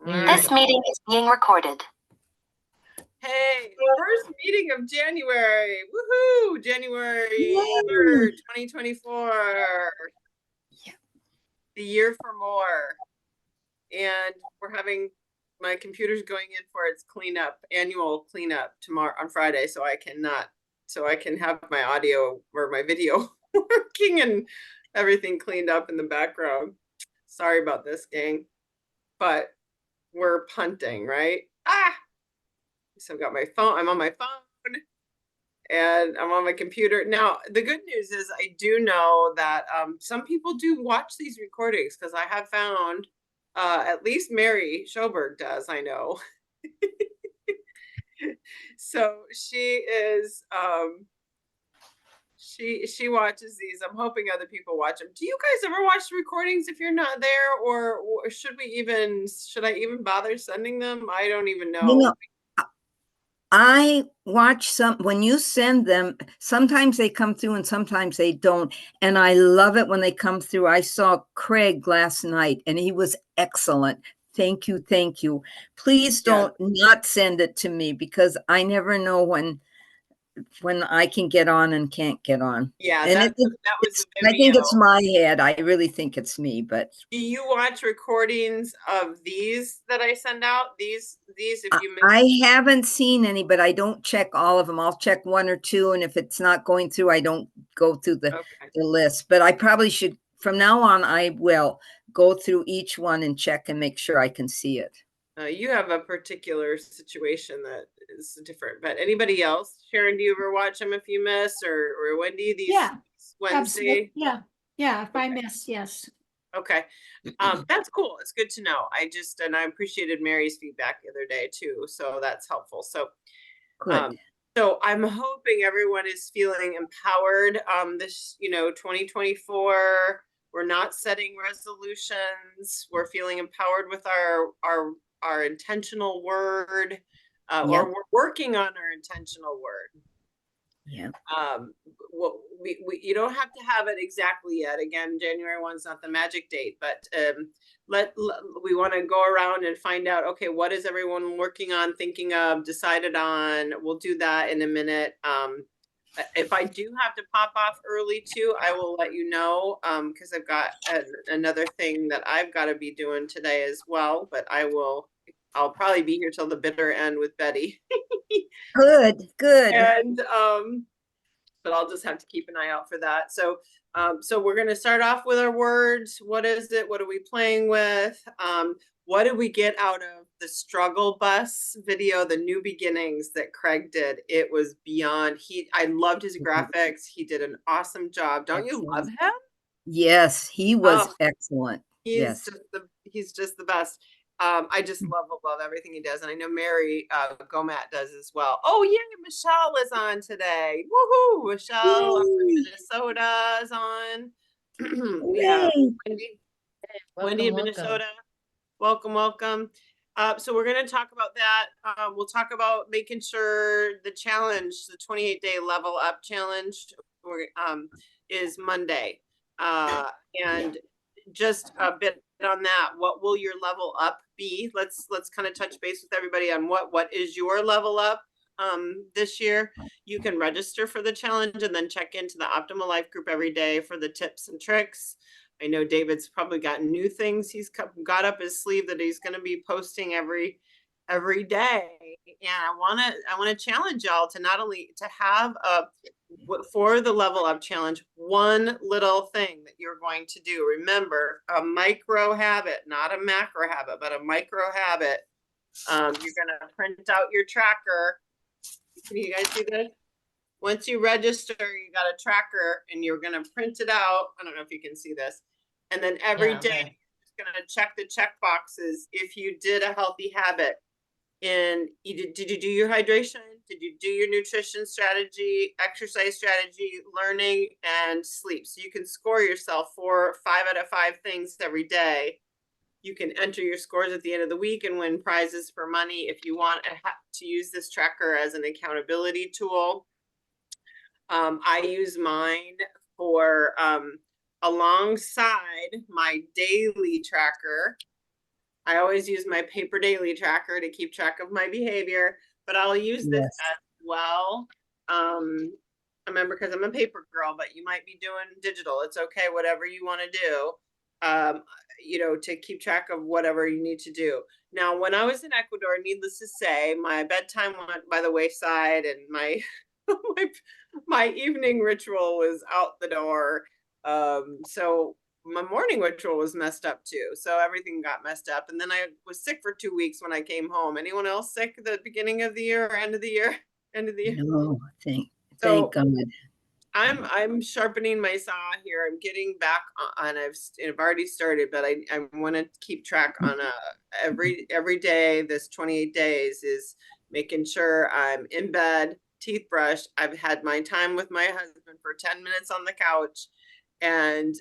This meeting is being recorded. Hey, first meeting of January. Woohoo! January 3rd, 2024. Yeah. The year for more. And we're having my computer's going in for its annual cleanup tomorrow on Friday, so I can have my audio or my video working and everything cleaned up in the background. Sorry about this, gang. But we're punting, right? So I've got my phone, I'm on my phone and I'm on my computer. Now, the good news is I do know that some people do watch these recordings because I have found, at least Mary Schoberg does, I know. So she is, she watches these. I'm hoping other people watch them. Do you guys ever watch the recordings if you're not there, or should I even bother sending them? I don't even know. You know, I watch some, when you send them, sometimes they come through and sometimes they don't. And I love it when they come through. I saw Craig last night and he was excellent. Thank you. Thank you. Please don't not send it to me because I never know when I can get on and can't get on. Yeah, and that was I think it's my head. I really think it's me, but do you watch recordings of these that I send out? These if you miss I haven't seen any, but I don't check all of them. I'll check one or two, and if it's not going through, I don't go through the list. But I probably should, from now on, I will go through each one and check and make sure I can see it. You have a particular situation that is different, but anybody else? Sharon, do you ever watch them if you miss, or Wendy? These Wednesday? Absolutely. Yeah. If I miss, yes. Okay. That's cool. It's good to know. I appreciated Mary's feedback the other day too. So that's helpful. So, so I'm hoping everyone is feeling empowered. This, 2024, we're not setting resolutions. We're feeling empowered with our intentional word, or we're working on our intentional word. Yeah. You don't have to have it exactly yet. Again, January 1's not the magic date, but we want to go around and find out, okay, what is everyone working on, thinking of, decided on? We'll do that in a minute. If I do have to pop off early too, I will let you know, because I've got another thing that I've got to be doing today as well, but I'll probably be here till the bitter end with Betty. Good. And but I'll just have to keep an eye out for that. So so we're going to start off with our words. What is it? What are we playing with? What did we get out of the struggle bus video, the new beginnings that Craig did? It was beyond. I loved his graphics. He did an awesome job. Don't you love him? Yes, he was excellent. He's just the best. I just love everything he does. And I know Mary Gomat does as well. Oh, yeah, Michelle is on today. Woohoo! Michelle from Minnesota is on. Yeah. Wendy in Minnesota. Welcome. So we're going to talk about that. We'll talk about making sure the challenge, the 28-day level up challenge, is Monday. And just a bit on that, what will your level up be? Let's kind of touch base with everybody on what is your level up this year. You can register for the challenge and then check into the Optimal Life group every day for the tips and tricks. I know David's probably got new things he's got up his sleeve that he's going to be posting every day. And I want to challenge y'all to not only to have for the level up challenge, one little thing that you're going to do. Remember, a micro habit, not a macro habit, but a micro habit. You're going to print out your tracker. Can you guys see this? Once you register, you got a tracker and you're going to print it out. I don't know if you can see this. And then every day, you're just going to check the check boxes if you did a healthy habit. And did you do your hydration? Did you do your nutrition strategy, exercise strategy, learning, and sleep? So you can score yourself for 5 out of 5 things every day. You can enter your scores at the end of the week and win prizes for money if you want to use this tracker as an accountability tool. I use mine for alongside my daily tracker. I always use my paper daily tracker to keep track of my behavior, but I'll use this Yes. as well. I remember because I'm a paper girl, but you might be doing digital. It's okay, whatever you want to do. To keep track of whatever you need to do. Now, when I was in Ecuador, needless to say, my bedtime went by the wayside, and my my evening ritual was out the door. So my morning ritual was messed up too. So everything got messed up. And then I was sick for 2 weeks when I came home. Anyone else sick at the beginning of the year or end of the year? End of the year. No, thank So God. I'm sharpening my saw here. I'm getting back on. I've already started, but I want to keep track on every day. This 28 days is making sure I'm in bed, teeth brushed. I've had my time with my husband for 10 minutes on the couch, and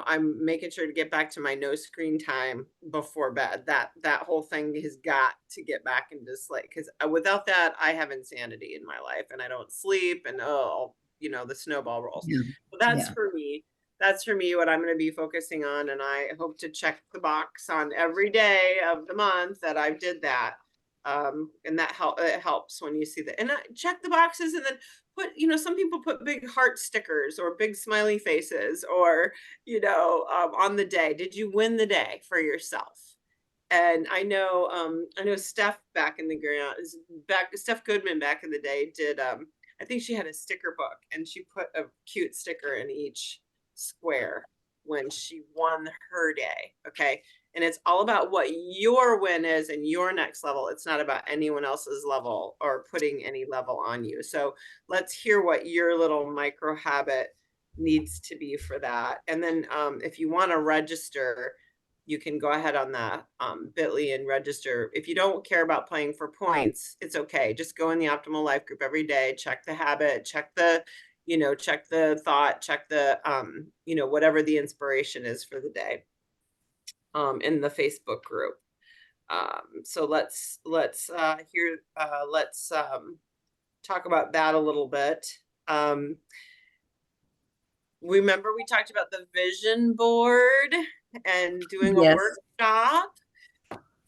I'm making sure to get back to my no screen time before bed. That whole thing has got to get back into sleep, because without that, I have insanity in my life, and I don't sleep, and the snowball rolls. Yeah. So that's Yeah. for me. That's for me what I'm going to be focusing on, and I hope to check the box on every day of the month that I did that. And it helps when you see that. And check the boxes, and then put, some people put big heart stickers or big smiley faces, or on the day. Did you win the day for yourself? And I know Steph back in the Steph Goodman back in the day did. I think she had a sticker book, and she put a cute sticker in each square when she won her day. Okay. And it's all about what your win is and your next level. It's not about anyone else's level or putting any level on you. So let's hear what your little micro habit needs to be for that. And then if you want to register, you can go ahead on the bit.ly and register. If you don't care about playing for points, it's okay. Just go in the Optimal Life group every day, check the habit, check the thought, check the, whatever the inspiration is for the day in the Facebook group. So let's talk about that a little bit. Remember we talked about the vision board and doing a Yes. workshop.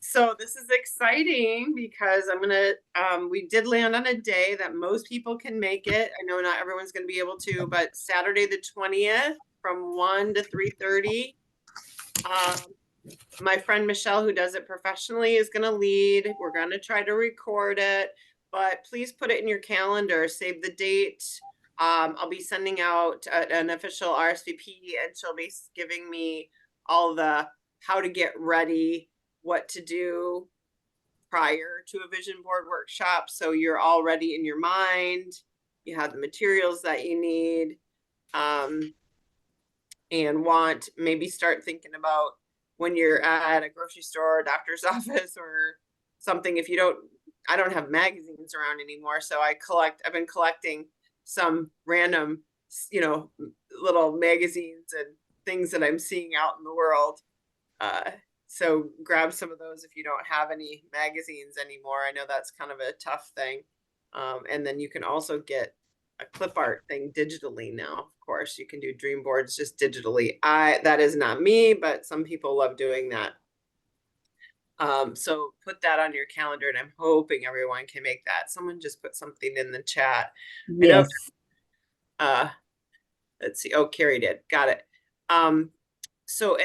So this is exciting because we did land on a day that most people can make it. I know not everyone's going to be able to, but Saturday the 20th from 1 to 3:30. My friend Michelle, who does it professionally, is going to lead. We're going to try to record it, but please put it in your calendar, save the date. I'll be sending out an official RSVP, and she'll be giving me all the how to get ready, what to do prior to a vision board workshop. So you're all ready in your mind. You have the materials that you need, and maybe start thinking about when you're at a grocery store or doctor's office or something. I don't have magazines around anymore. So I've been collecting some random, little magazines and things that I'm seeing out in the world. So grab some of those if you don't have any magazines anymore. I know that's kind of a tough thing. And then you can also get a clip art thing digitally now. Of course, you can do dream boards just digitally. That is not me, but some people love doing that. So put that on your calendar, and I'm hoping everyone can make that. Someone just put something in the chat. Yes. Let's see. Oh, Carrie did. Got it. And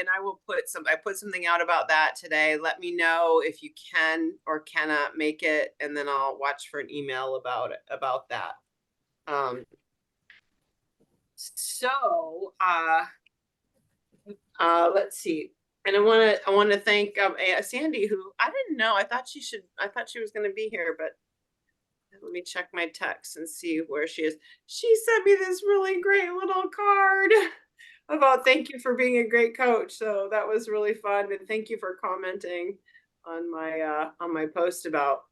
I put something out about that today. Let me know if you can or cannot make it, and then I'll watch for an email about that. Let's see. And I want to thank Sandy, who I didn't know. I thought she was going to be here, but let me check my text and see where she is. She sent me this really great little card about thank you for being a great coach. So that was really fun, and thank you for commenting on my post about.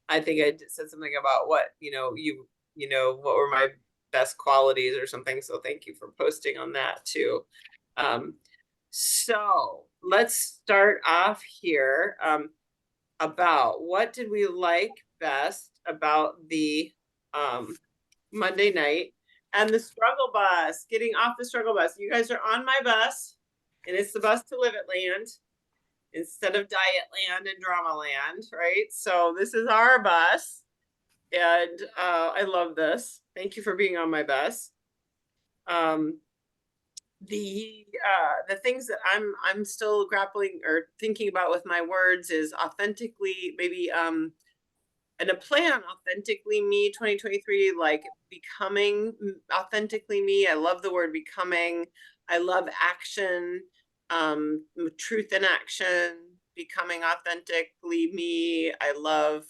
I think I said something about what what were my best qualities or something. So thank you for posting on that too. So let's start off here about what did we like best about the Monday night and the struggle bus, getting off the struggle bus. You guys are on my bus. And it's the bus to live at land instead of diet land and drama land, right? So this is our bus. And I love this. Thank you for being on my bus. The things that I'm still grappling or thinking about with my words is authentically, maybe and a plan authentically me 2023, like becoming authentically me. I love the word becoming. I love action, truth in action, becoming authentically me. I love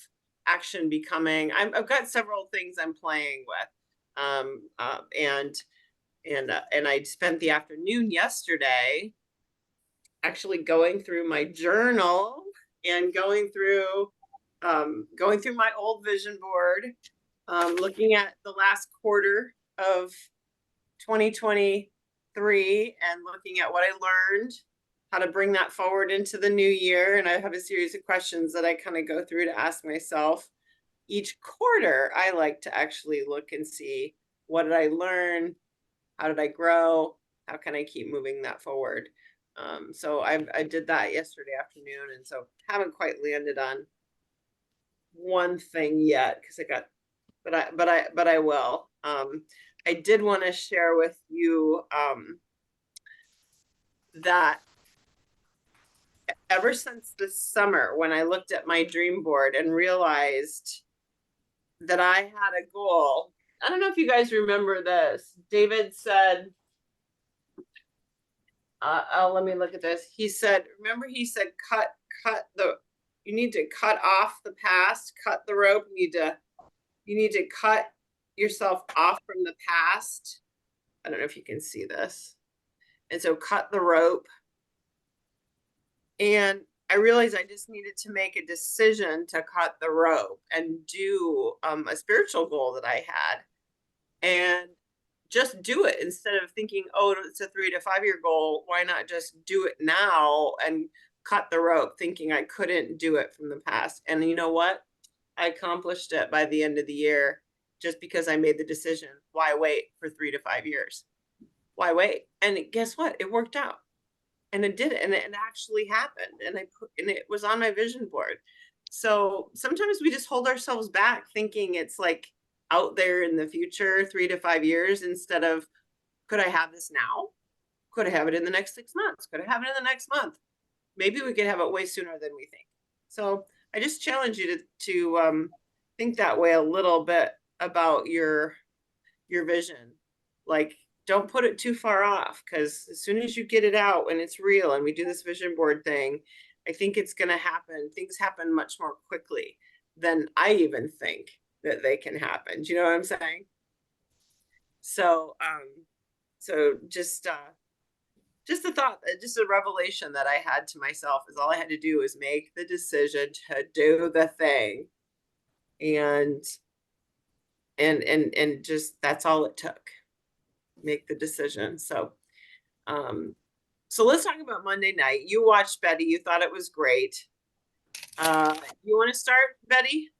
action becoming. I've got several things I'm playing with. And I spent the afternoon yesterday actually going through my journal and going through my old vision board, looking at the last quarter of 2023 and looking at what I learned, how to bring that forward into the new year. And I have a series of questions that I kind of go through to ask myself each quarter. I like to actually look and see, what did I learn? How did I grow? How can I keep moving that forward? So I did that yesterday afternoon, and so haven't quite landed on one thing yet because but I will. I did want to share with you that ever since this summer, when I looked at my dream board and realized that I had a goal. I don't know if you guys remember this. David said, let me look at this. He said, you need to cut off the past, cut the rope. You need to cut yourself off from the past. I don't know if you can see this. And so cut the rope. And I realized I just needed to make a decision to cut the rope and do a spiritual goal that I had. And just do it instead of thinking, oh, it's a 3 to 5 year goal. Why not just do it now and cut the rope, thinking I couldn't do it from the past? And you know what? I accomplished it by the end of the year just because I made the decision. Why wait for 3 to 5 years? Why wait? And guess what? It worked out. And it did it. And it actually happened. And it was on my vision board. So sometimes we just hold ourselves back thinking it's like out there in the future, 3 to 5 years, instead of, could I have this now? Could I have it in the next 6 months? Could I have it in the next month? Maybe we could have it way sooner than we think. So I just challenge you to think that way a little bit about your vision. Like, don't put it too far off, because as soon as you get it out and it's real and we do this vision board thing, I think it's going to happen. Things happen much more quickly than I even think that they can happen. Do you know what I'm saying? So, just a thought, just a revelation that I had to myself is all I had to do was make the decision to do the thing. And just, that's all it took. Make the decision. So let's talk about Monday night. You watched Betty. You thought it was great. You want to start, Betty?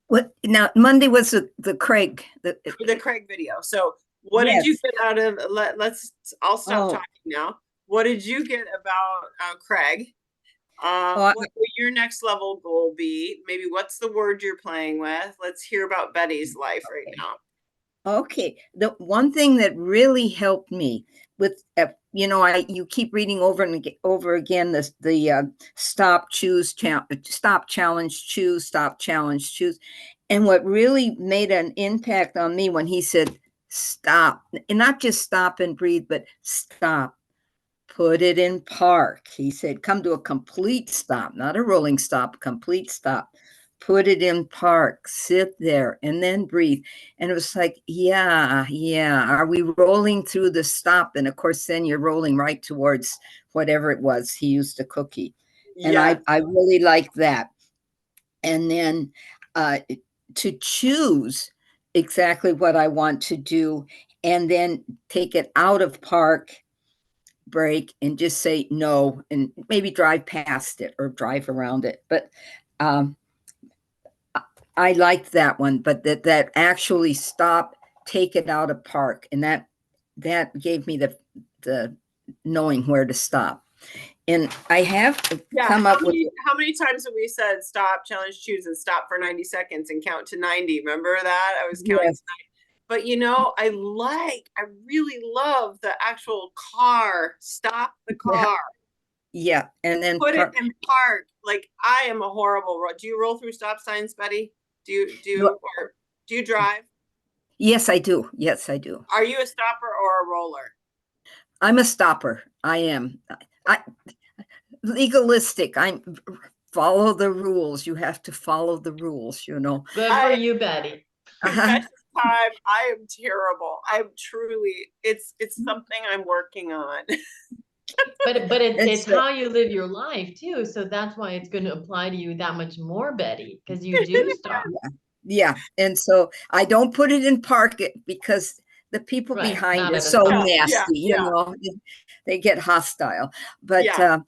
What now? Monday was the Craig. The Craig video. So what did you get out of, I'll stop talking now. What did you get about Craig? What would your next level goal be? Maybe what's the word you're playing with? Let's hear about Betty's life right now. Okay. The one thing that really helped me with, you keep reading over and over again, the stop, choose, stop, challenge, choose, stop, challenge, choose. And what really made an impact on me when he said, stop, and not just stop and breathe, but stop, put it in park. He said, come to a complete stop, not a rolling stop, complete stop. Put it in park, sit there, and then breathe. And it was like, yeah. Are we rolling through the stop? And of course, then you're rolling right towards whatever it was. He used a cookie. And I really like that. And then to choose exactly what I want to do, and then take it out of park, break, and just say no, and maybe drive past it or drive around it. But I liked that one, but that actually stop, take it out of park. And that gave me the knowing where to stop. And I have Yeah. come up with, How many times have we said stop, challenge, choose, and stop for 90 seconds and count to 90? Remember that? I was counting. yes, But I really love the actual car. Stop the car. yeah. And then Put it in park. Like I am a horrible do you roll through stop signs, Betty? Do you drive? yes, I do. Yes, I do. Are you a stopper or a roller? I'm a stopper. I am. I legalistic. I'm follow the rules. You have to follow the rules, Good for I- you, Betty. Confession time. I am terrible. I'm truly. It's something I'm working on. But it's It's how you live your life too. So that's why it's going to apply to you that much more, Betty, because you do stop. Yeah. And so I don't put it in park it because the people Right, behind not are at a so stop. nasty, you Yeah. know, they get hostile. But Yeah.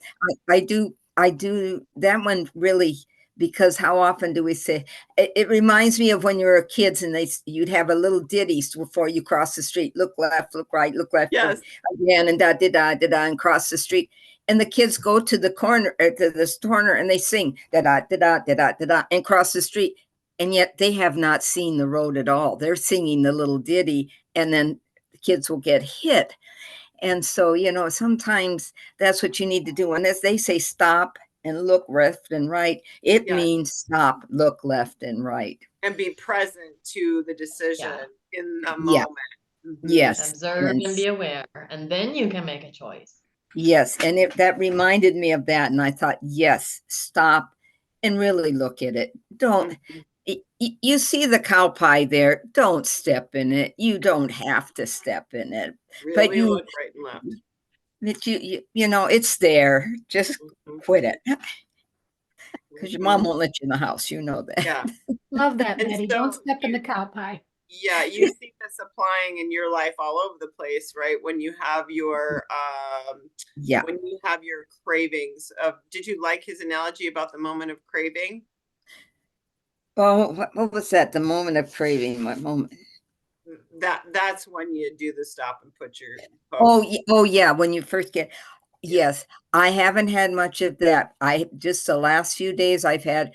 I do that one really, because how often do we say it reminds me of when you were kids and you'd have a little ditty before you cross the street. Look left, look right, look left Yes. again, and da da da da da, and cross the street. And the kids go to the corner to this corner and they sing da da da da da da da da and cross the street. And yet they have not seen the road at all. They're singing the little ditty, and then the kids will get hit. And so, you know, sometimes that's what you need to do. And as they say, stop and look left and right, it Yes. means stop, look left and right. And be present to the decision in the Yeah. moment. Mhm. Yes. Observe and and be aware, and then you can make a choice. Yes. And that reminded me of that. And I thought, yes, stop and really look at it. Don't. Mhm. You see the cow pie there, don't step in it. You don't have to step in it. Really you- look right and left. That you know, it's there. Just Mhm. quit it. Because your Mhm. mom won't let you in the house. You know that. Yeah. Love that, And Betty. so Don't step in you- the cow pie. Yeah, you see this applying in your life all over the place, right? When you have your Yeah. when you have your cravings of, did you like his analogy about the moment of craving? Oh, what was that? The moment of craving. What moment? That's when you do the stop and put your Oh yeah. When you first get, yes, I haven't had much of that. I just the last few days I've had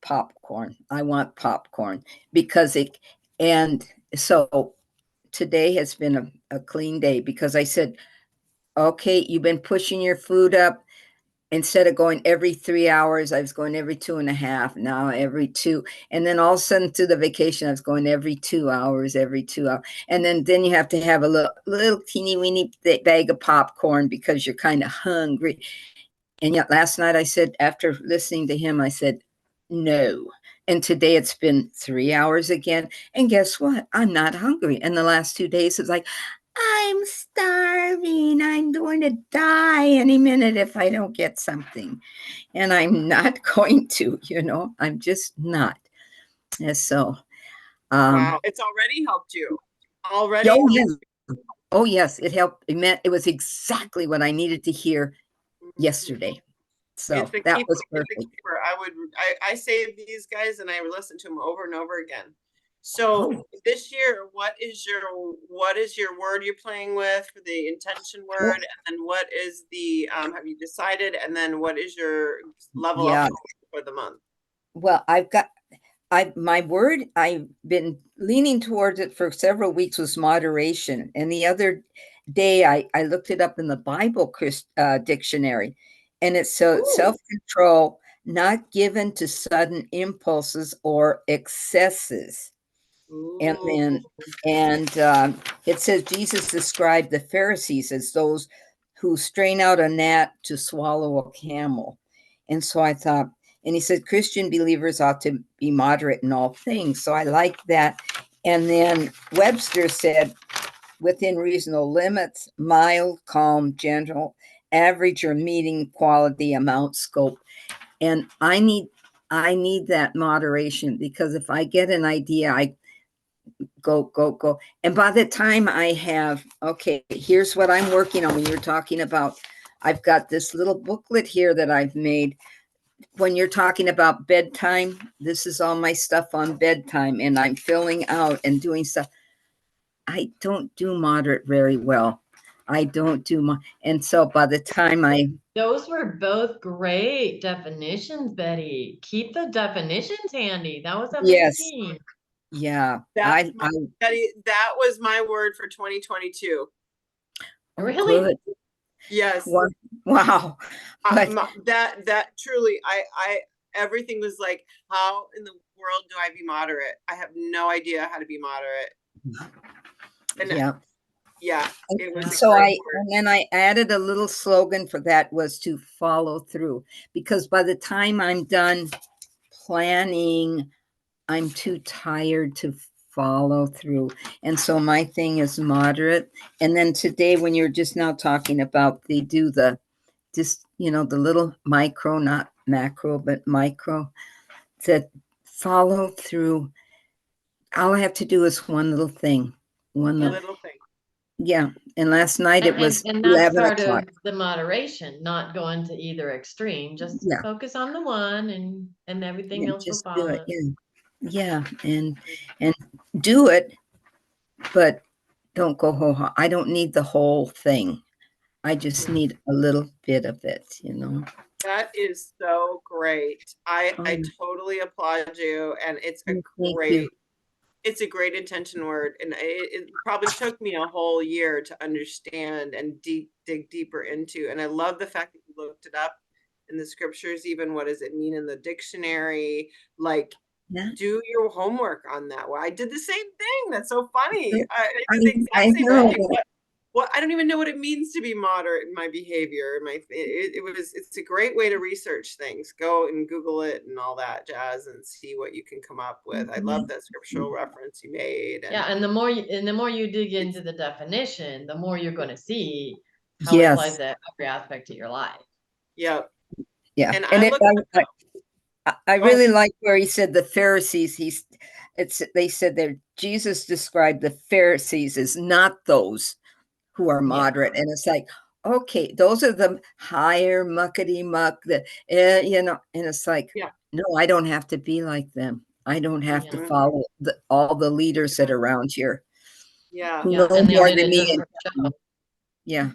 popcorn. I want popcorn because and so today has been a clean day because I said, okay, you've been pushing your food up. Instead of going every 3 hours, I was going every 2.5, now every 2. And then all of a sudden through the vacation, I was going every 2 hours, every 2 hours. And then you have to have a little teeny weeny bag of popcorn because you're kind of hungry. And yet last night I said, after listening to him, I said, no. And today it's been 3 hours again. And guess what? I'm not hungry. And the last 2 days it's like, I'm starving. I'm going to die any minute if I don't get something. And I'm not going to, you know, I'm just not. And so, wow, it's already helped you. Already. oh, yes. Oh, yes. It helped. It was exactly what I needed to hear yesterday. So It's the that keeper, was it's the perfect. keeper. I save these guys and I listen to them over and over again. So Oh. this year, what is your word you're playing with for the intention word? And then what is the have you decided? And then what is your level Yeah. up for the month? Well, my word, I've been leaning towards it for several weeks was moderation. And the other day I looked it up in the Bible dictionary, and it's Ooh. self-control, not given to sudden impulses or excesses. And then, it says Jesus described the Pharisees as those who strain out a gnat to swallow a camel. And so I thought, and he said Christian believers ought to be moderate in all things. So I like that. And then Webster said, within reasonable limits, mild, calm, gentle, average or meeting quality, amount, scope. And I need that moderation, because if I get an idea, I go. And by the time I have, okay, here's what I'm working on. When you're talking about, I've got this little booklet here that I've made. When you're talking about bedtime, this is all my stuff on bedtime, and I'm filling out and doing stuff. I don't do moderate very well. I don't do my, and so by the time Those were both great definitions, Betty. Keep the definitions handy. That was yes, amazing. yeah, That's I, that was my word for 2022. oh, Really? good. Yes. Wow. But That truly, I everything was like, how in the world do I be moderate? I have no idea how to be moderate. And yeah. yeah, it was a So great word. and then I added a little slogan for that was to follow through, because by the time I'm done planning, I'm too tired to follow through. And so my thing is moderate. And then today, when you're just now talking about they do the just, you know, the little micro, not macro, but micro, that follow through. All I have to do is one little thing. One Yeah. little, Little thing. yeah. And last night it was And that's 11 part o'clock. of the moderation, not going to either extreme. Just Yeah. focus on the one and everything Yeah, else will just do it. follow. Yeah. Yeah. And do it, but don't go whole. I don't need the whole thing. I just Yeah. need a little bit of it, you know. That is so great. I Oh, totally applaud you, and it's a thank you. great intention word, and it probably took me a whole year to understand and dig deeper into. And I love the fact that you looked it up in the scriptures, even what does it mean in the dictionary? Like, Yeah. do your homework on that. Well, I did the same thing. That's so funny. I I, did the exact I same know. thing. What I don't even know what it means to be moderate in my behavior. It's a great way to research things. Go and Google it and all that jazz and see what you can come up with. I love that scriptural reference you made. And Yeah, and the more you dig into the definition, the more you're going to see how it applies Yes. to every aspect of your life. yeah. Yeah. And And I looked I Go ahead. really like where he said the Pharisees, they said that Jesus described the Pharisees as not those who are moderate. And it's like, okay, those are the higher muckety muck, you know, and it's like, Yeah. no, I don't have to be like them. I don't have to Mhm. follow all the leaders that are around here Yeah. who Yeah, know and they more did than it me. just for show. Yeah.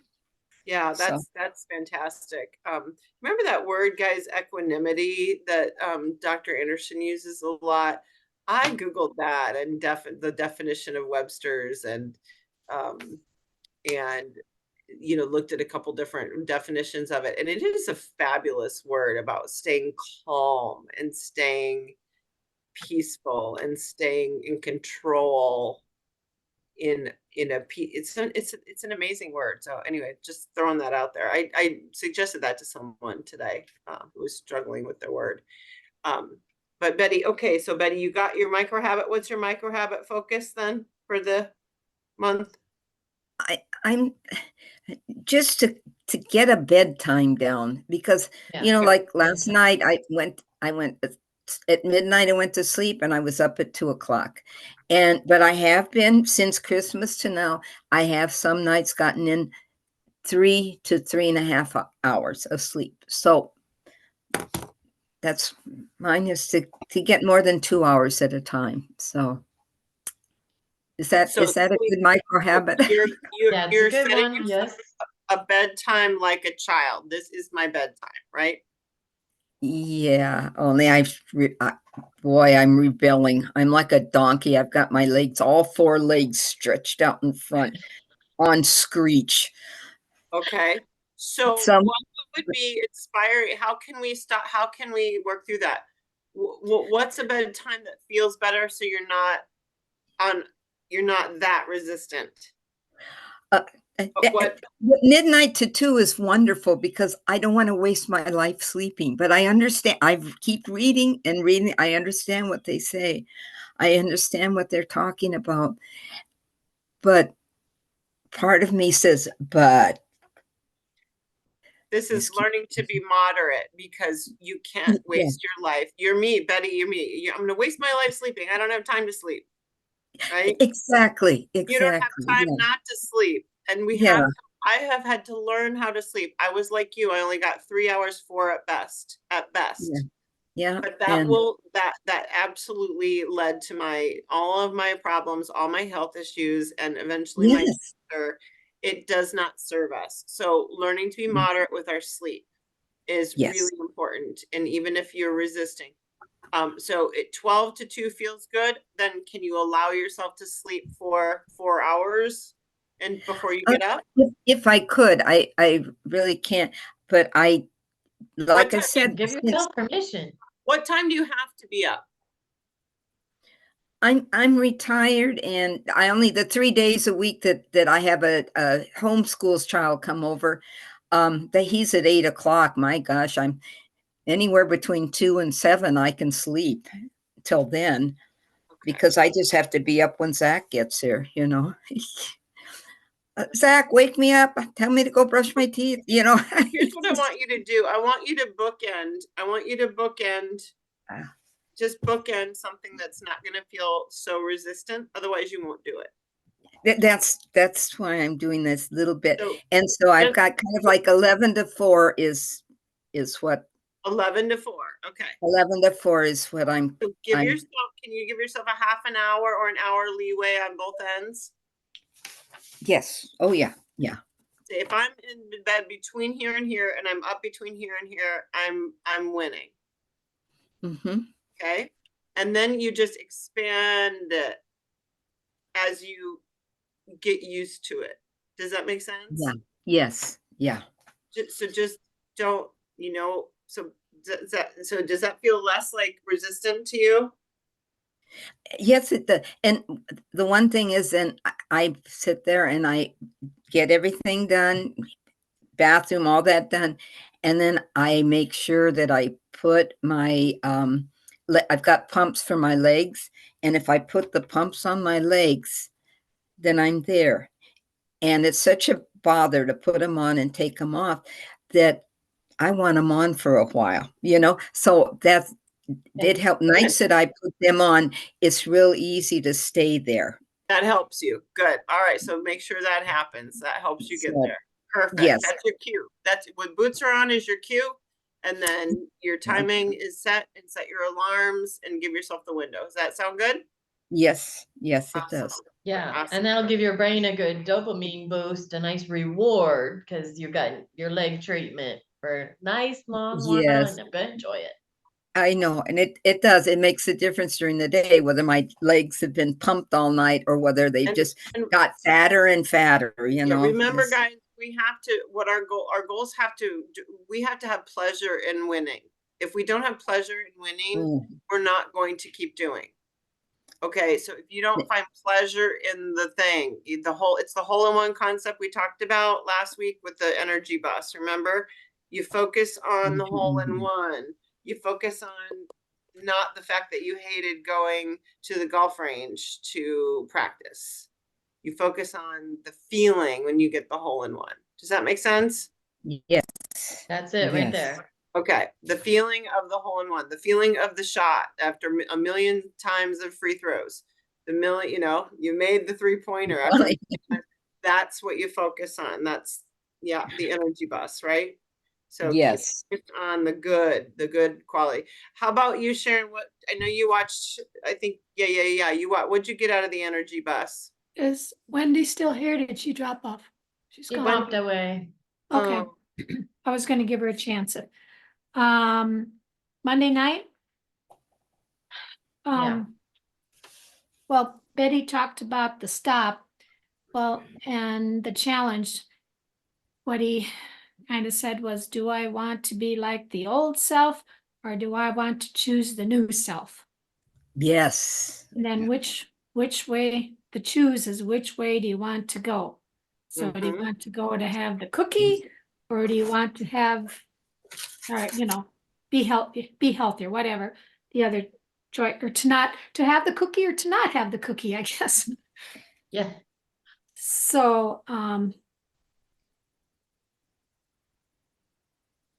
Yeah, So that's fantastic. Remember that word, guys, equanimity, that Dr. Anderson uses a lot. I Googled that and the definition of Webster's um, and looked at a couple different definitions of it, and it is a fabulous word about staying calm and staying peaceful and staying in control it's an amazing word. So anyway, just throwing that out there. I suggested that to someone today who was struggling with the word. But Betty, okay, so Betty, you got your micro habit. What's your micro habit focus then for the month? I'm just to get a bedtime down, because Yeah. you know, Okay. like last night I went at midnight, I went to sleep and I was up at 2 o'clock. But I have been, since Christmas to now, I have some nights gotten in 3 to 3.5 hours of sleep. So that's mine, is to get more than 2 hours at a time. So is that So a good micro habit? Yeah, it's a you're good setting one. yourself Yes. a bedtime like a child. This is my bedtime, right? Yeah, only boy, I'm rebelling. I'm like a donkey. I've got my legs, all four legs stretched out in front on screech. Okay. So Some what would be inspiring? How can we stop? How can we work through that? What's a bedtime that feels better so you're not that resistant? What midnight to 2 is wonderful because I don't want to waste my life sleeping. But I understand. I keep reading and reading. I understand what they say. I understand what they're talking about. But part of me says, but this is just keep, learning to be moderate, because you can't yeah, waste your life. You're me, Betty, you're me. I'm going to waste my life sleeping. I don't have time to sleep, right? exactly, You don't have time yeah, not to sleep. And yeah, I have had to learn how to sleep. I was like you, I only got 3 hours, 4 at best, yeah, yeah, But and that absolutely led to all of my problems, all my health issues, and eventually my yes, cancer. it does not serve us. So learning to be moderate with our sleep is Yes. really important. And even if you're resisting. So 12 to 2 feels good, then can you allow yourself to sleep for 4 hours and before you get up? If I could, I really can't, but like I time- said, Give since yourself permission. What time do you have to be up? I'm retired and I only the 3 days a week that I have a homeschools child come over, that he's at 8 o'clock. My gosh, I'm anywhere between 2 and 7 I can sleep till then Okay. because I just have to be up when Zach gets here, you know. Zach, wake me up. Tell me to go brush my teeth, you know. Here's what I want you to do. I want you to bookend. Ah. Just bookend something that's not going to feel so resistant. Otherwise, you won't do it. That's why I'm doing this little bit. So And so I've and- got kind of like 11 to 4 is what 11 to 4. Okay. 11 to 4 is what I'm So can you give yourself a half an hour or an hour leeway on both ends? yes. Oh yeah. Yeah. Say if I'm in bed between here and here and I'm up between here and here, I'm winning. Mm-hmm. Okay. And then you just expand it as you get used to it. Does that make sense? Yeah. Yes. Yeah. Just don't, so does that feel less like resistant to you? Yes, it does. And the one thing is then I sit there and I get everything done, bathroom, all that done. And then I make sure that I put my, I've got pumps for my legs. And if I put the pumps on my legs, then I'm there. And it's such a bother to put them on and take them off that I want them on for a while, you know? So that did help. Nights that I put them on, it's real easy to stay there. That helps you. Good. All right. So make sure that happens. That helps you get So, there. Perfect. yes. That's your cue. That's when boots are on is your cue. And then your timing is set and set your alarms and give yourself the window. Does that sound good? Yes. Yes, it Awesome. does. Yeah, Awesome. and that'll give your brain a good dopamine boost, a nice reward, because you got your leg treatment for a nice long while, Yes. and I'm gonna enjoy it. I know. And it does. It makes a difference during the day, whether my legs have been pumped all night or whether they've just and- got fatter and fatter, you Yeah, know. remember, It's- guys, we have to, our goals have to, we have to have pleasure in winning. If we don't have pleasure in winning, Mm, we're not going to keep doing. Okay, so if you don't find pleasure in the thing, it's the hole-in-one concept we talked about last week with the energy bus. Remember, you focus on the hole-in-one. You focus on not the fact that you hated going to the golf range to practice. You focus on the feeling when you get the hole-in-one. Does that make sense? yes. That's it right Yes. there. Okay, the feeling of the hole-in-one, the feeling of the shot after a million times of free throws, you made the 3-pointer. That's what you focus on. That's the energy bus, right? So Yes. keep focused on the good quality. How about you, Sharon? What I know you watched, I think, yeah. What'd you get out of the energy bus? Is Wendy still here? Did she drop off? She's She gone. popped away. Okay, Oh, I was gonna give her a chance. Monday night. Yeah. Well, Betty talked about the stop, and the challenge. What he kind of said was, do I want to be like the old self or do I want to choose the new self? Yes. And then which way, the choose is which way do you want to go? So do you Mhm. want to go to have the cookie or do you want to have, be healthier, whatever the other choice, or to have the cookie or to not have the cookie, I guess. Yeah. So,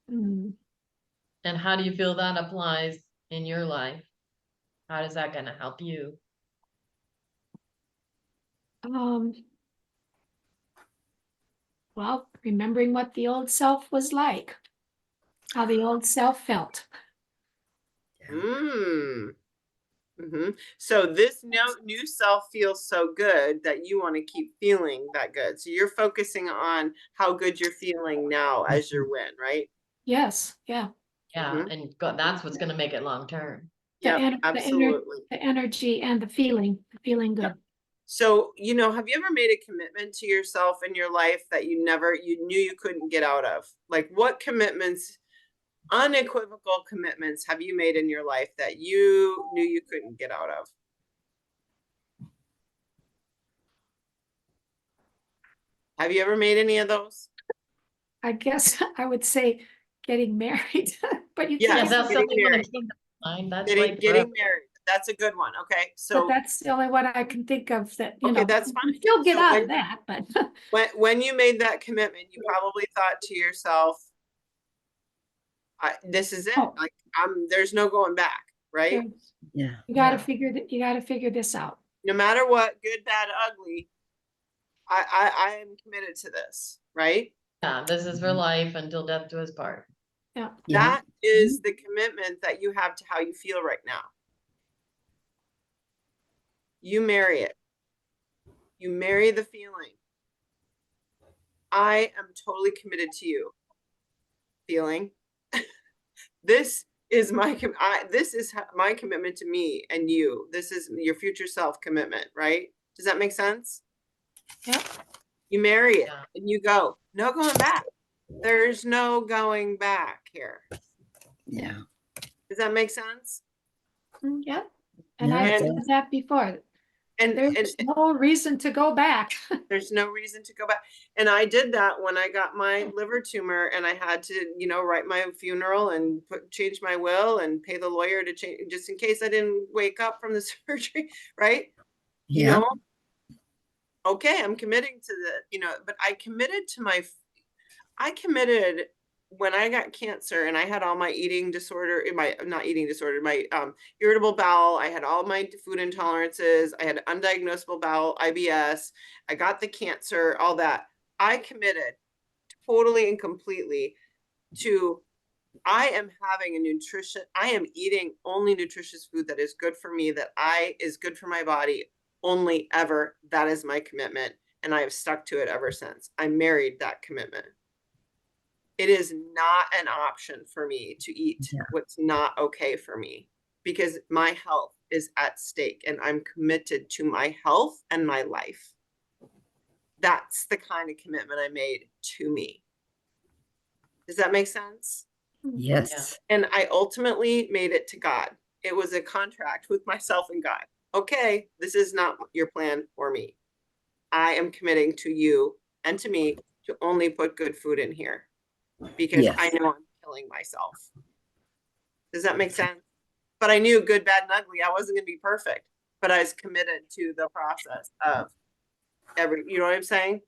And how do you feel that applies in your life? How is that gonna help you? well, remembering what the old self was like, how the old self felt. So this new self feels so good that you want to keep feeling that good. So you're focusing on how good you're feeling now as your win, right? Yes, yeah. Yeah, and that's what's gonna make it long term. The Yeah, ener- the ener- absolutely. The energy and the feeling good. So, have you ever made a commitment to yourself in your life that you knew you couldn't get out of? Like what commitments, unequivocal commitments have you made in your life that you knew you couldn't get out of? Have you ever made any of those? I guess I would say getting married, but you Yeah, Yeah, can't, that's getting something when married. it came to mind, that's Getting like getting forever. married. That's a good one. Okay. but So that's the only one I can think of that, okay, that's you fine. still get So out when of that, but when you made that commitment, you probably thought to yourself, this is it. Oh. Like there's no going back, right? Yeah. you gotta Yeah. you gotta figure this out. No matter what, good, bad, ugly, I am committed to this, right? Yeah, this is for life until death do us part. Yeah. Yeah. That is the commitment that you have to how you feel right now. You marry it. You marry the feeling. I am totally committed to you. Feeling. This is my my commitment to me and you. This is your future self commitment, right? Does that make sense? Yep. You marry it Yeah. and you go, no going back. There's no going back here. Yeah. Does that make sense? Yep. And Yeah, I've it said does. that before. And There's no reason to go back. there's no reason to go back. And I did that when I got my liver tumor and I had to, write my funeral and change my will and pay the lawyer to change just in case I didn't wake up from the surgery, right? Yeah. Okay, I'm committing to but I committed when I got cancer and I had all my eating disorder, not eating disorder, my irritable bowel, I had all my food intolerances, I had undiagnosable bowel, IBS, I got the cancer, all that. I committed totally and completely to I am eating only nutritious food that is good for me, that is good for my body, only ever. That is my commitment. And I have stuck to it ever since. I married that commitment. It is not an option for me to eat what's not okay for me because my health is at stake and I'm committed to my health and my life. That's the kind of commitment I made to me. Does that make sense? Yes. And I ultimately made it to God. It was a contract with myself and God. Okay, this is not your plan for me. I am committing to you and to me to only put good food in here because Yes. I know I'm killing myself. Does that make sense? But I knew good, bad, and ugly. I wasn't going to be perfect, but I was committed to the process of you know what I'm saying?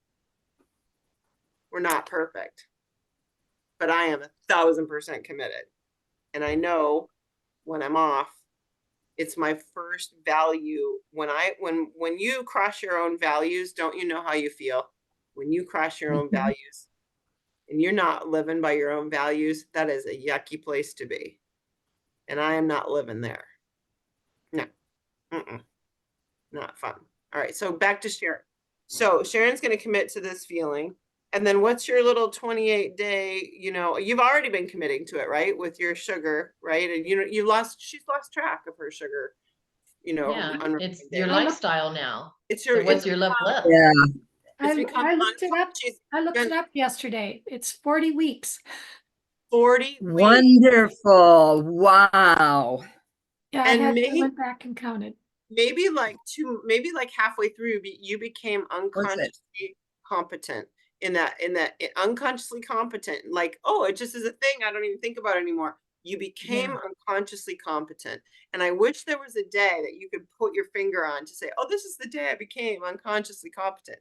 We're not perfect, but I am 1,000% committed. And I know when I'm off, it's my first value. When you cross your own values, don't you know how you feel? When you cross your own values and you're not living by your own values, that is a yucky place to be. And I am not living there. No, not fun. All right, so back to Sharon. So Sharon's going to commit to this feeling. And then what's your little 28-day, you've already been committing to it, right? With your sugar, right? And she's lost track of her sugar, Yeah, on it's day. your lifestyle now. It's So what's your left left? Yeah. It's become I looked it up. she's I looked been it up yesterday. It's 40 weeks. 40 weeks. Wonderful. Wow. Yeah, And I went back and counted. maybe like halfway through, you became Was it? unconsciously competent in that unconsciously competent, like, oh, it just is a thing I don't even think about anymore. You became unconsciously competent. And I wish there was a day that you could put your finger on to say, oh, this is the day I became unconsciously competent.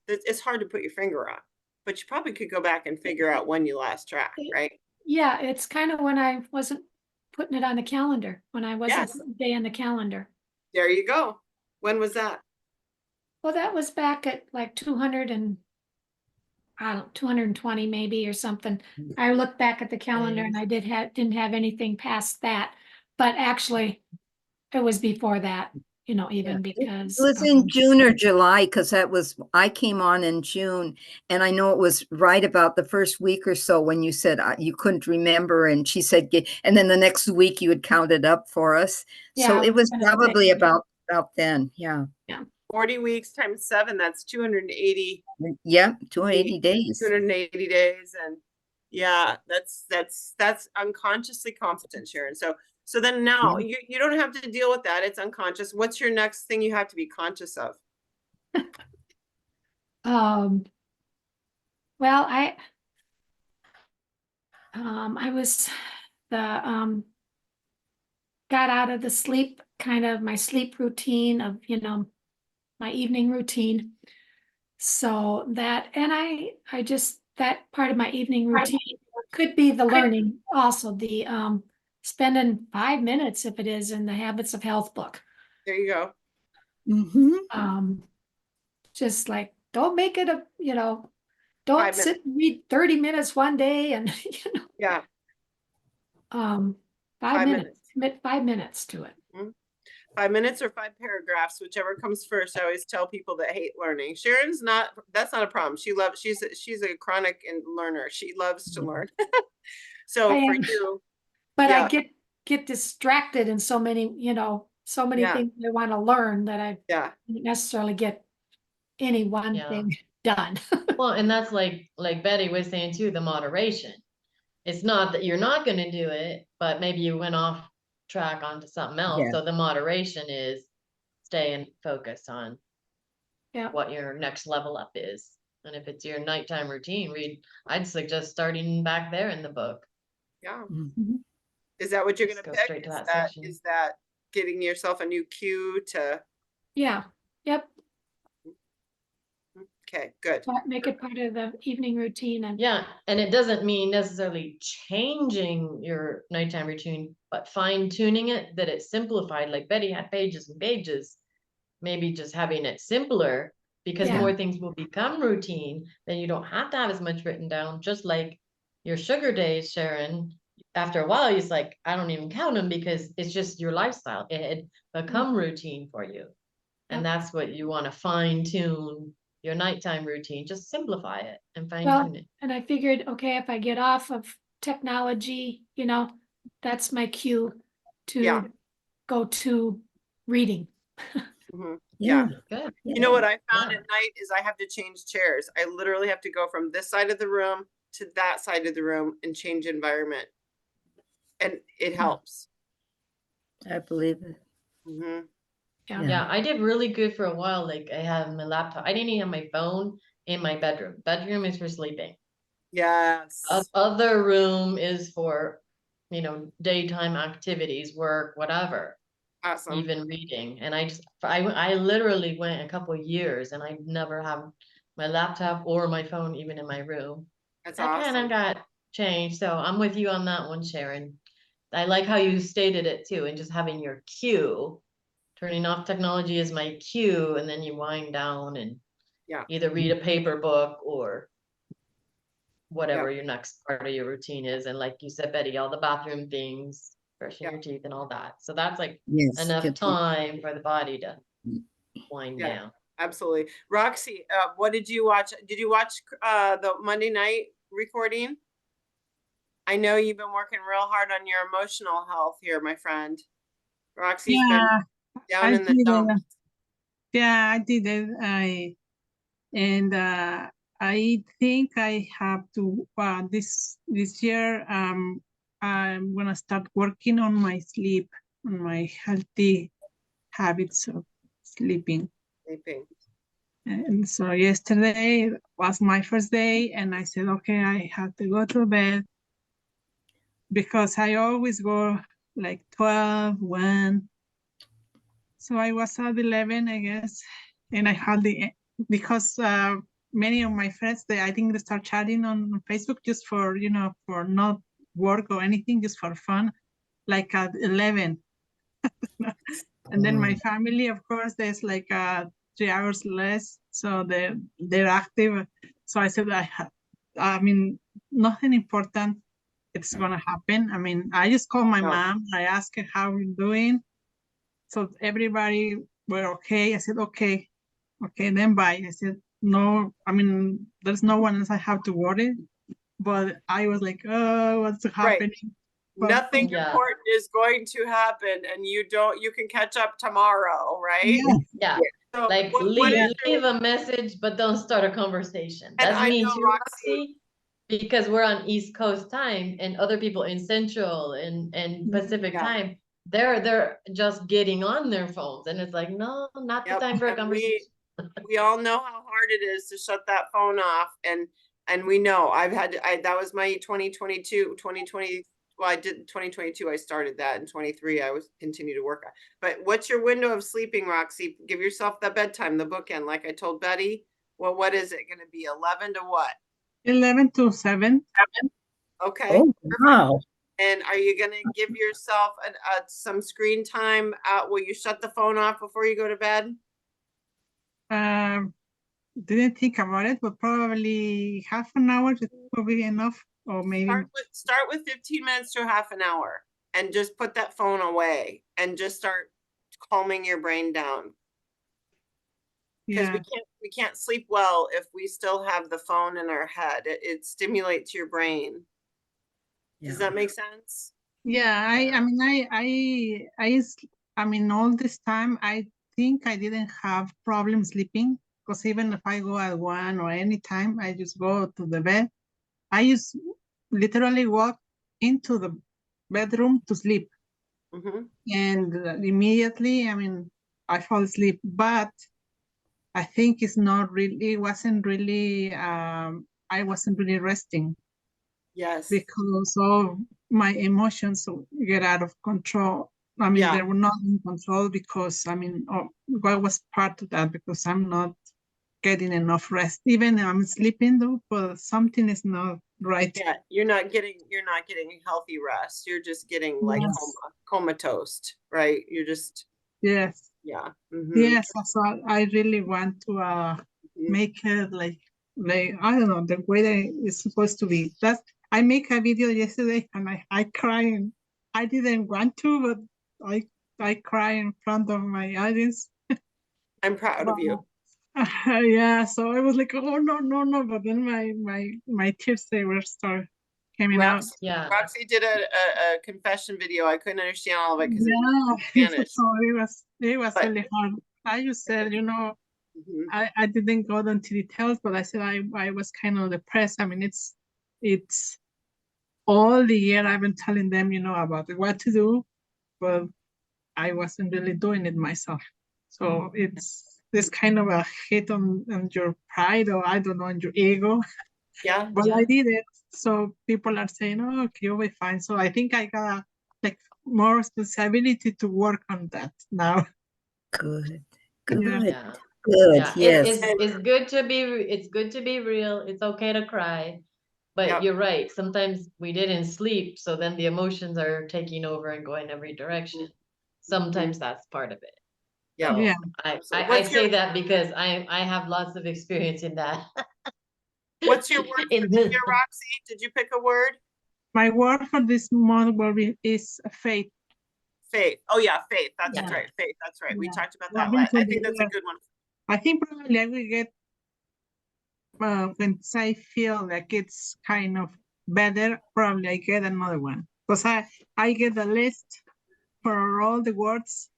It's hard to put your finger on, but you probably could go back and figure out when you lost track, right? Yeah, it's kind of when I wasn't putting it on the calendar, when I wasn't Yes. putting the day on the calendar. There you go. When was that? Well, that was back at like 220 maybe or something. I looked back at the calendar and I didn't have anything past that. But actually, it was before that, even It because. was in June or July, because I came on in June, and I know it was right about the first week or so when you said you couldn't remember, and she said, and then the next week you had counted up for us. So Yeah, it was gonna say- probably about then, yeah. 40 weeks times 7, that's 280, Yeah, 280 days. 280 days. And yeah, that's unconsciously competent, Sharon. So then now you don't have to deal with that. It's unconscious. What's your next thing you have to be conscious of? Well, I was got out of the sleep, kind of my sleep routine of, my evening routine. So that, and I just, that part of my evening routine could be the learning also, the spending 5 minutes if it is in the Habits of Health book. There you go. Just like, don't make it a, 5 don't sit and read 30 minutes one day and, Yeah. 5 5 minutes, commit 5 minutes to it. 5 minutes or 5 paragraphs, whichever comes first. I always tell people that hate learning. Sharon's that's not a problem. She's a chronic learner. She loves to learn. So I for am. you, But yeah. I get distracted in so many, so many Yeah. things I want to learn that I yeah, don't necessarily get any one Yeah. thing done. Well, and that's like Betty was saying too, the moderation. It's not that you're not gonna do it, but maybe you went off track onto something else. Yeah. So the moderation is staying focused on Yeah. what your next level up is. And if it's your nighttime routine, I'd suggest starting back there in the book. yeah. Mhm. Is that what you're Just gonna go pick? straight to Is that that section. is that getting yourself a new cue to? Yeah. Yep. Okay, good. Make it part of the evening routine and Yeah, and it doesn't mean necessarily changing your nighttime routine, but fine tuning it, that it's simplified, like Betty had pages and pages. Maybe just having it simpler, because Yeah. more things will become routine, then you don't have to have as much written down, just like your sugar days, Sharon. After a while, it's like, I don't even count them because it's just your lifestyle. It had become routine for you. And that's what you want to fine tune your nighttime routine, just simplify it and fine well, tune it. and I figured, okay, if I get off of technology, that's my cue to Yeah. go to reading. Mhm. Yeah. Good. You know what I found Yeah. at night is I have to change chairs. I literally have to go from this side of the room to that side of the room and change environment. And it helps. I believe it. Mhm. Yeah. Yeah, I did really good for a while. Like I had my laptop. I didn't even have my phone in my bedroom. Bedroom is for sleeping. Yes. Other room is for, daytime activities, work, whatever, Awesome. even reading. And I literally went a couple of years and I never have my laptop or my phone even in my room. That's That kind awesome. of got changed. So I'm with you on that one, Sharon. I like how you stated it too, and just having your cue, turning off technology is my cue, and then you wind down and Yeah. either read a paper book or whatever Yeah. your next part of your routine is. And like you said, Betty, all the bathroom things, brushing Yeah. your teeth and all that. So that's like Yes. enough good. time for the body to wind Yeah. down. Absolutely. Roxy, what did you watch? Did you watch the Monday night recording? I know you've been working real hard on your emotional health here, my friend. Roxy's been down I in the did it. dumps. Yeah, I did it. I think I have to this year. I'm gonna start working on my sleep, on my healthy habits of sleeping. Sleeping. And so yesterday was my first day, and I said, okay, I have to go to bed because I always go like 12, 1. So I was at 11, I guess, and I hardly, because many of my friends, I think they start chatting on Facebook just for, for not work or anything, just for fun, like at 11. And then my family, of course, there's like 3 hours less, so they're active. So I said, I mean, nothing important it's gonna happen. I mean, I just called my No. mom. I asked her how we're doing. So everybody were okay. I said, okay, then bye. I said, no, I mean, there's no one else I have to worry. But I was like, oh, what's happening? But- Nothing Yeah. important is going to happen, and you can catch up tomorrow, right? Yeah, Yeah, So like what leave, is your- leave a message, but don't start a conversation. And That's I me know, too, Roxy. Roxy, because we're on East Coast time and other people in Central and Pacific Yeah. time, they're just getting on their phones, and it's like, no, not the Yep, time for a and conversation. we all know how hard it is to shut that phone off, and we know that was my 2020, well, I did 2022, I started that in 23, I was continue to work on. But what's your window of sleeping, Roxy? Give yourself the bedtime, the bookend, like I told Betty. Well, what is it gonna be? 11 to what? 11 to 7. Okay. Oh, wow. And are you gonna give yourself some screen time will you shut the phone off before you go to bed? Didn't think about it, but probably half an hour will be enough, or maybe. Start with 15 minutes to half an hour and just put that phone away and just start calming your brain down. Because Yeah, we can't sleep well if we still have the phone in our head. It stimulates your brain. Does that make sense? yeah. I mean, I mean, all this time, I think I didn't have problem sleeping, because even if I go at 1 or any time, I just go to the bed. I just literally walk into the bedroom to sleep, Mhm. and immediately, I mean, I fall asleep. But I think it wasn't really, I wasn't really resting, Yes. because of my emotions get out of control. I mean, Yeah. they were not in control, because I mean, what was part of that, because I'm not getting enough rest. Even I'm sleeping though, but something is not right. Yeah, you're not getting healthy rest. You're just getting like Yes. comatose, right? You're just, Yes, yeah. Mhm. yes. So I really want to Mhm. make it like I don't know, the way that it's supposed to be. I make a video yesterday, and I cry, and I didn't want to, but I cry in front of my audience. I'm proud of you. Yeah, so I was like, oh no, but then my tears, they were start coming out. Yeah, Roxy did a confession video. I couldn't understand all of it because Yeah, Spanish. so it was But- really hard. I just said, Mhm. I didn't go into details, but I said I was kind of depressed. I mean, it's all the year I've been telling them, about what to do, but I wasn't really doing it myself. So it's this kind of a hit on your pride, or I don't know, on your ego. Yeah. But Yeah. I did it. So people are saying, oh, okay, you'll be fine. So I think I got like more responsibility to work on that now. Good. Yeah. Good. yeah. Good. Yeah, Yes. it's good to be real. It's okay to cry, but Yep. you're right. Sometimes we didn't sleep, so then the emotions are taking over and going every direction. Sometimes that's part of it. Yeah. So Yeah. I Absolutely. I What's say your- that because I have lots of experience in that. What's your word for In the this- year, Roxy? Did you pick a word? My word for this month is faith. Faith. Oh yeah, faith. That's Yeah. right. Faith. That's right. We Yeah. talked about Well, that. I've been I told think that's a that- good one. I think probably I will get, when I feel like it's kind of better, probably I get another one. Because I get a list for all the words,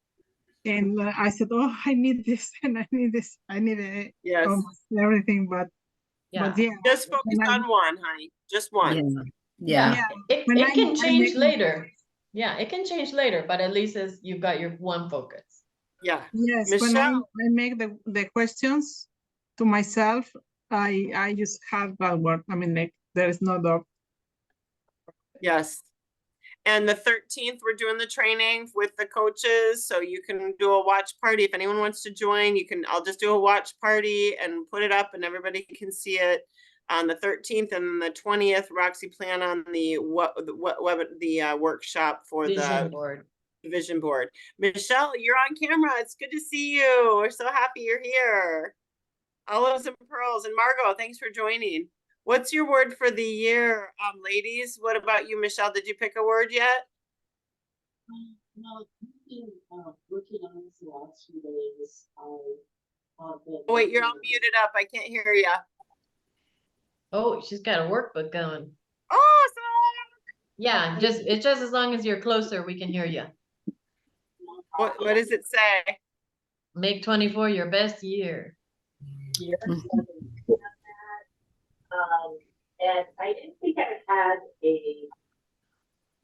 and I said, oh, I need this, and I need this. I need it, Yes. almost everything, but Yeah, yeah. Just focus when I- on one, honey. Just one. Yeah. Yeah. yeah. It When it can I change make- later. Yeah, it can change later, but at least you've got your one focus. Yeah. Yes, when I Michelle. make the questions to myself, I just have that word. I mean, like, there is no doubt. Yes. And the 13th, we're doing the training with the coaches, so you can do a watch party. If anyone wants to join, I'll just do a watch party and put it up and everybody can see it on the 13th and the 20th. Roxy, plan on the workshop for Vision the board. vision board. Michelle, you're on camera. It's good to see you. We're so happy you're here. Olives and pearls. And Margot, thanks for joining. What's your word for the year, ladies? What about you, Michelle? Did you pick a word yet? No, working on this the last few days, have been. Oh, wait, you're all working- muted up. I can't hear you. Oh, she's got a workbook going. Awesome. Yeah, it's just as long as you're closer, we can hear you. What does it say? Make 24 your best year. Year, so I've been working on that. And I didn't think I had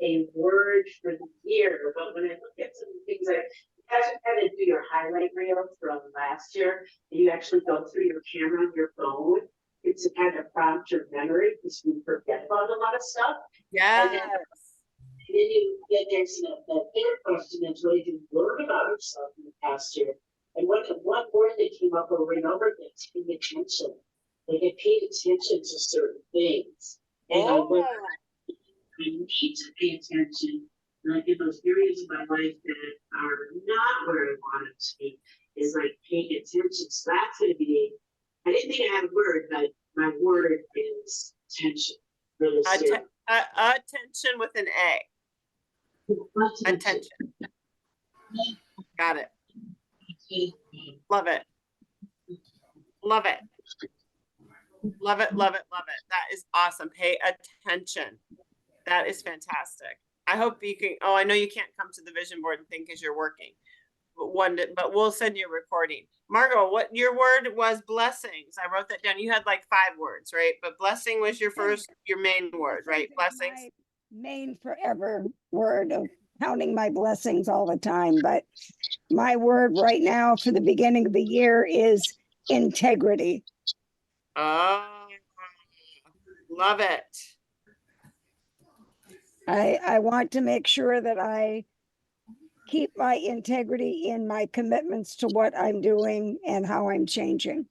a word for the year, but when I look at some things, you guys kind of do your highlight reel from last year, and you actually go through your camera on your phone. It's to kind of prompt your memory because you forget about a lot of stuff. Yes. And then there's the third question is what did you learn about yourself in the past year? And one word that came up over and over again is paying attention. Like I paid attention to certain things. And I learned I need to pay attention. Like in those areas of my life that are not where I want it to be, is like paying attention. So that's gonna be, I didn't think I had a word, but my word is attention. For this year. Attention with an A. Attention. Got it. Love it. Love it. Love it, love it, love it. That is awesome. Pay attention. That is fantastic. I hope you can, I know you can't come to the vision board and think as you're working. But we'll send you a recording. Margot, what your word was blessings. I wrote that down. You had like 5 words, right? But blessing was your main word, right? Blessings. My main forever word of counting my blessings all the time. But my word right now for the beginning of the year is integrity. Oh, love it. I want to make sure that I keep my integrity in my commitments to what I'm doing and how I'm changing.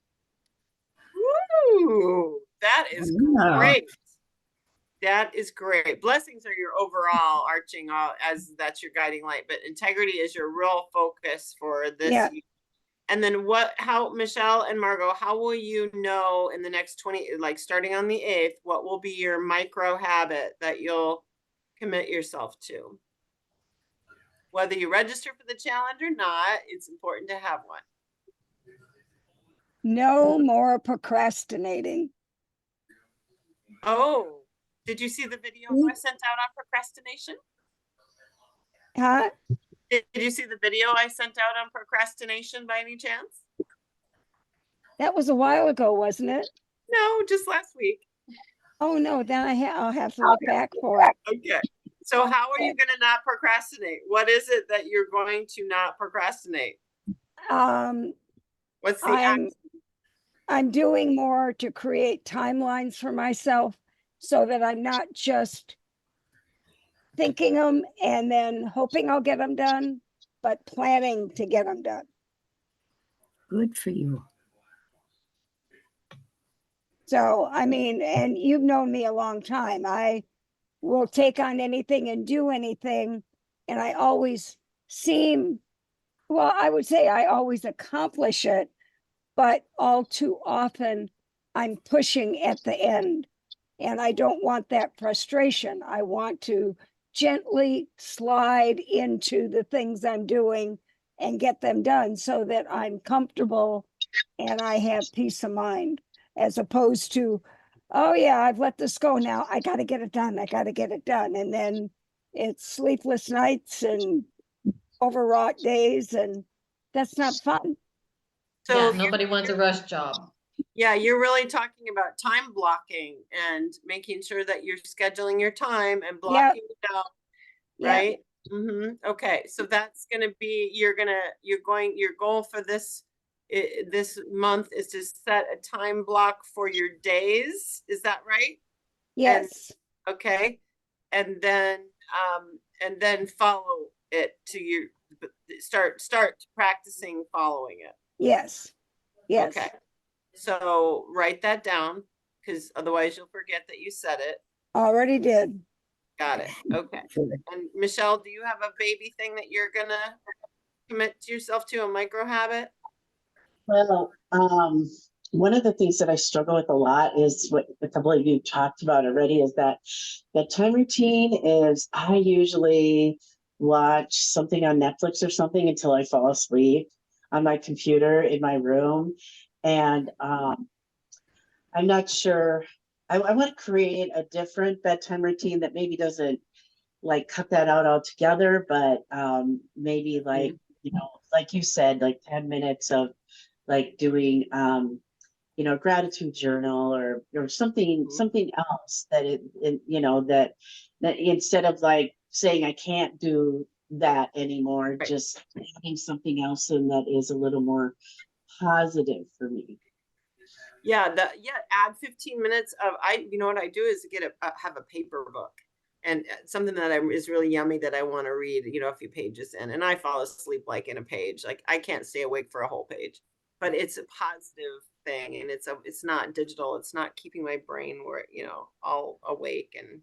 Woo, that is Wow. great. That is great. Blessings are your overall arching as that's your guiding light, but integrity is your real focus for this Yeah. year. And then how Michelle and Margot, how will you know in the next 20, like starting on the 8th, what will be your micro habit that you'll commit yourself to? Whether you register for the challenge or not, it's important to have one. No more procrastinating. Oh, did you see the video I sent out on procrastination? Huh? Did you see the video I sent out on procrastination by any chance? That was a while ago, wasn't it? No, just last week. Oh, no, then I'll have to look back for it. Okay. So how are you going to not procrastinate? What is it that you're going to not procrastinate? What's the action? I'm doing more to create timelines for myself so that I'm not just thinking them and then hoping I'll get them done, but planning to get them done. Good for you. So, I mean, and you've known me a long time. I will take on anything and do anything. And I always I would say I always accomplish it, but all too often I'm pushing at the end. And I don't want that frustration. I want to gently slide into the things I'm doing and get them done so that I'm comfortable and I have peace of mind, as opposed to, oh yeah, I've let this go now. I got to get it done. I got to get it done. And then it's sleepless nights and overwrought days, and that's not fun. So Yeah, nobody wants a rush job. yeah, you're really talking about time blocking and making sure that you're scheduling your time and blocking it out, Yeah. right? Okay, so that's gonna be your goal for this month is to set a time block for your days. Is that right? Yes. Okay, and then follow it to your start practicing following it. Yes. Yes. Okay, so write that down because otherwise you'll forget that you said it. Already did. Got it. Okay. And Michelle, do you have a baby thing that you're gonna commit to yourself to, a micro habit? Well, one of the things that I struggle with a lot is what a couple of you talked about already is that time routine is I usually watch something on Netflix or something until I fall asleep on my computer in my room. And I'm not sure. I want to create a different bedtime routine that maybe doesn't like cut that out altogether, but maybe like, you know, like you said, like 10 minutes of like doing you know, gratitude journal or something else that it you know, that instead of like saying I can't do that anymore, Right. just having something else in that is a little more positive for me. Yeah, add 15 minutes of you know what I do is have a paper book and something that is really yummy that I want to read, you know, a few pages in, and I fall asleep like in a page. Like I can't stay awake for a whole page. But it's a positive thing, and it's not digital. It's not keeping my brain where, you know, all awake, and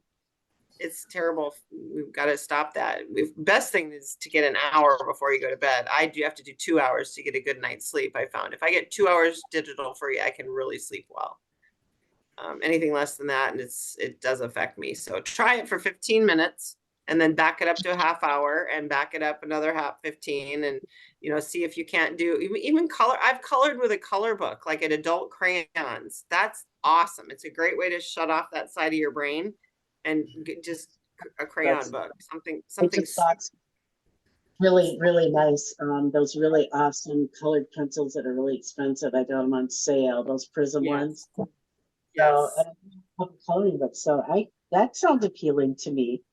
it's terrible. We've got to stop that. Best thing is to get an hour before you go to bed. I do have to do 2 hours to get a good night's sleep. I found if I get 2 hours digital free, I can really sleep well. Anything less than that, and it does affect me. So try it for 15 minutes and then back it up to a half hour and back it up another 15, and, you know, see if you can't do even color. I've colored with a color book, like at adult crayons. That's awesome. It's a great way to shut off that side of your brain and just a crayon book, I something. just thought really, really nice. Those really awesome colored pencils that are really expensive. I got them on sale, those Prism Yes. ones. Yes. So, coloring books. So that sounds appealing to me.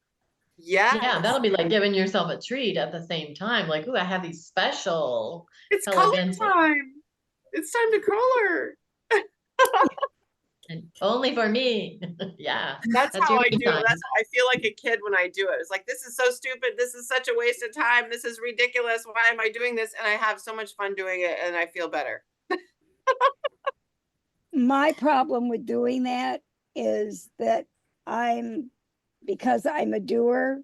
Yeah. Yeah, that'll be like giving yourself a treat at the same time. Like, ooh, I have these special It's color color pencils. time. It's time to color. And only for me. Yeah. That's how your I me do. time. That's how I feel like a kid when I do it. It's like, this is so stupid. This is such a waste of time. This is ridiculous. Why am I doing this? And I have so much fun doing it, and I feel better. My problem with doing that is that because I'm a doer,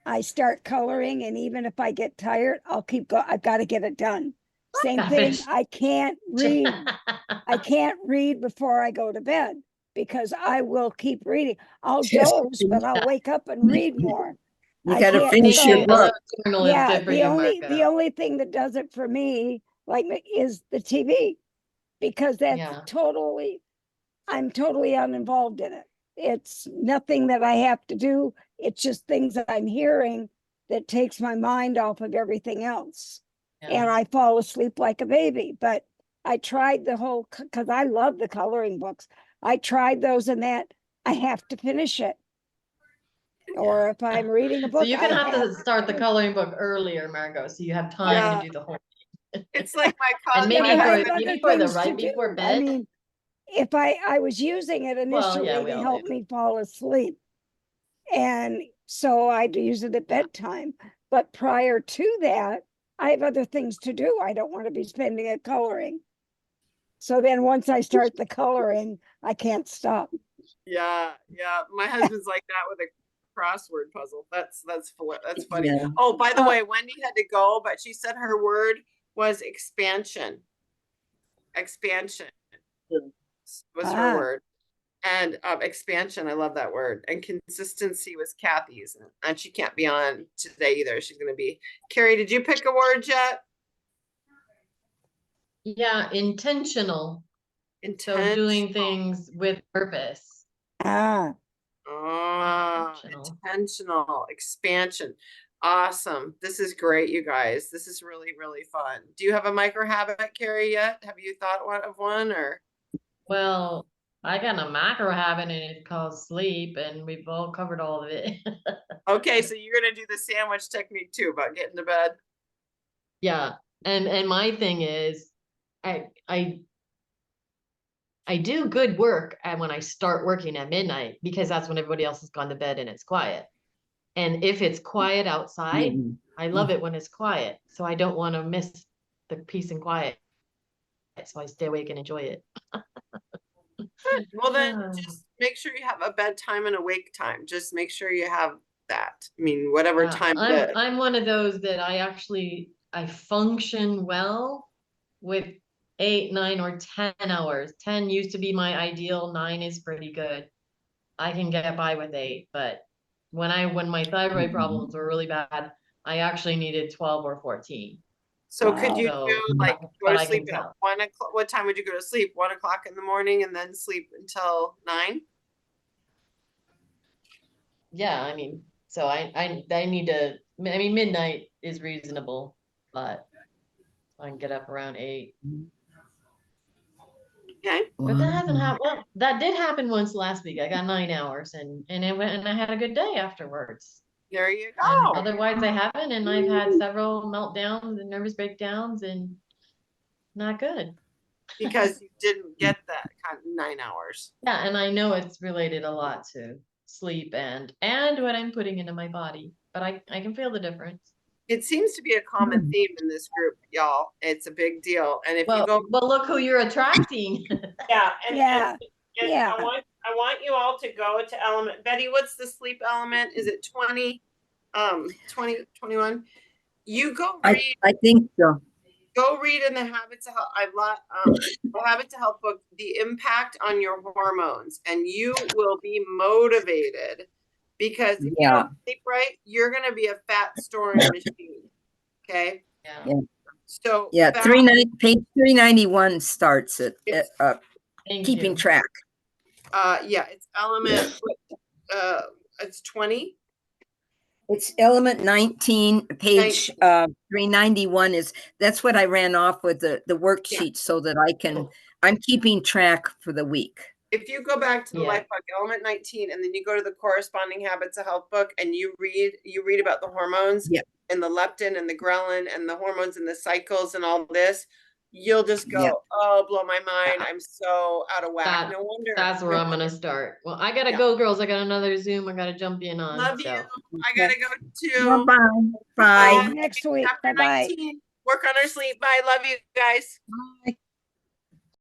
I start coloring, and even if I get tired, I've got to get it done. Same thing, Gosh. I can't read. I can't read before I go to bed because I will keep reading. I'll Yes. doze, but I'll wake up and read more. You I got to can't- finish so- your book. Journal Yeah, is good for you, Marco. the only thing that does it for me, like, is the TV, because that's Yeah. I'm totally uninvolved in it. It's nothing that I have to do. It's just things that I'm hearing that takes my mind off of everything else. And Yeah. I fall asleep like a baby. But I tried because I love the coloring books. I tried those, and that I have to finish it. Or if I'm reading a book, So you're gonna I have to start the coloring book earlier, Margot, so you have time Yeah. to do the whole. It's like my And cousin. maybe I have for other maybe for the things to right do. before I bed. mean, if I was using it initially yeah, we to all help do. me fall asleep, and so I'd use it at bedtime. But prior to that, I have other things to do. I don't want to be spending it coloring. So then once I start the coloring, I can't stop. Yeah. My husband's like that with a crossword puzzle. That's funny. Yeah. Oh, by the Uh, way, Wendy had to go, but she said her word was expansion. Expansion was her Ah. word. And expansion, I love that word. And consistency was Kathy's, and she can't be on today either. She's going to be. Carrie, did you pick a word yet? Yeah, intentional. So doing things with purpose. Ah, Intentional expansion. Awesome. This is great, you guys. This is really, really fun. Do you have a micro habit, Carrie, yet? Have you thought of one, or? Well, I got a macro habit, and it's called sleep, and we've all covered all of it. Okay, so you're gonna do the sandwich technique too about getting to bed. Yeah, and my thing is, I do good work when I start working at midnight, because that's when everybody else has gone to bed and it's quiet. And if it's quiet outside, Mhm. I love it when it's quiet. So I don't want to miss the peace and quiet. So I stay awake and enjoy it. Well, then just make sure you have a bedtime and a wake time. Just make sure you have that. I mean, whatever Yeah, time. I'm one of those that I function well with 8, 9, or 10 hours. 10 used to be my ideal. 9 is pretty good. I can get by with 8, but when my thyroid Mhm. problems were really bad, I actually needed 12 or 14. So could you So, do like go but to I can sleep at tell. 1 o'clock? What time would you go to sleep? 1 o'clock in the morning and then sleep until 9? Yeah, I mean, so I need to, I mean, midnight is reasonable, but I can get up around 8. Okay. But that hasn't Wow. happened. Well, that did happen once last week. I got 9 hours and it went, and I had a good day afterwards. There you And go. otherwise I haven't, and I've had several meltdowns and nervous breakdowns and not good. Because you didn't get that kind of 9 hours. Yeah, and I know it's related a lot to sleep and what I'm putting into my body, but I can feel the difference. It seems to be a common theme in this group, y'all. It's a big deal. And if you Well, go, well, look who you're attracting. yeah, Yeah, yeah. I want you all to go to element. Betty, what's the sleep element? Is it 20, 20, 21? You go read, I think so. go read in the Habits of Health. The Habits of Health book, the impact on your hormones, and you will be motivated because if you Yeah. don't sleep right, you're going to be a fat storing machine. Okay. Yeah. Yeah. So Yeah, fat- page 391 starts it, It's- keeping Thank you. track. yeah, it's element, it's 20. It's element 19, page 391 that's what I ran off with the worksheet so that I'm keeping track for the week. If you go back to the Yeah. Life Book, element 19, and then you go to the corresponding Habits of Health book and you read about the hormones Yeah. and the leptin and the ghrelin and the hormones and the cycles and all this, you'll just go, Yeah. oh, blow my mind. I'm so out of whack. No wonder. That's where I'm gonna start. Well, I gotta Yeah. go, girls. I got another Zoom I gotta jump in on. Love so. you. I gotta go too. Bye. Bye. Bye. Next week. Chapter Bye-bye. 19. Work on our sleep. Bye. Love you guys. Bye.